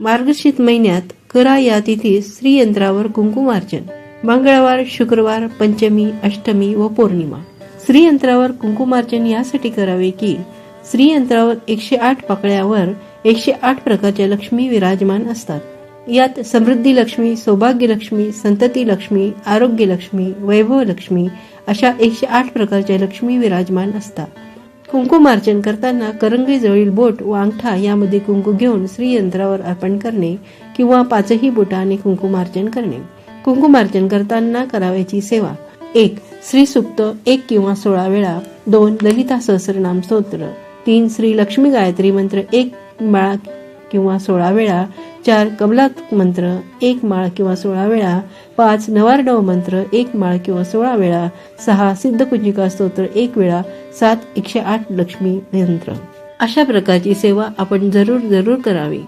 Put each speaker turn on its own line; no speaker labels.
मार्गशीर्ष महिन्यात करा या तिथीस श्रीयंत्रावर कुंकुमार्चन. मंगळवार, शुक्रवार, पंचमी, अष्टमी व पौर्णिमा. श्रीयंत्रावर कुंकुमार्चन यासाठी करावे की श्रीयंत्रावर 108 पाकळ्यावर 108 प्रकारच्या लक्ष्मी विराजमान असतात. यात समृद्धी लक्ष्मी, सौभाग्य लक्ष्मी, संतती लक्ष्मी, आरोग्य लक्ष्मी, वैभव लक्ष्मी अशा 108 प्रकारच्या लक्ष्मी विराजमान असतात. कुंकुमार्चन करताना करंगळी जवळील बोट व अंगठा यामध्ये कुंकू घेऊन श्रीयंत्रावर अर्पण करणे किंवा 5ही बोटाने कुंकुमार्चन करणे. कुंकुमार्चन करताना करावयाची सेवा: 1. श्री सुक्त 1 किंवा 16 वेळा. 2. ललिता सहस्रनाम स्तोत्र. 3. श्री लक्ष्मी गायत्री मंत्र 1 माळा किंवा 16 वेळा. 4. कमलात मंत्र 1 माळ किंवा 16 वेळा. 5. नवार्णव मंत्र 1 माळ किंवा 16 वेळा. 6. सिद्धकुंजिका स्तोत्र 1 वेळा. 7. 108 लक्ष्मी मंत्र. अशा प्रकारची सेवा आपण जरूर करावी.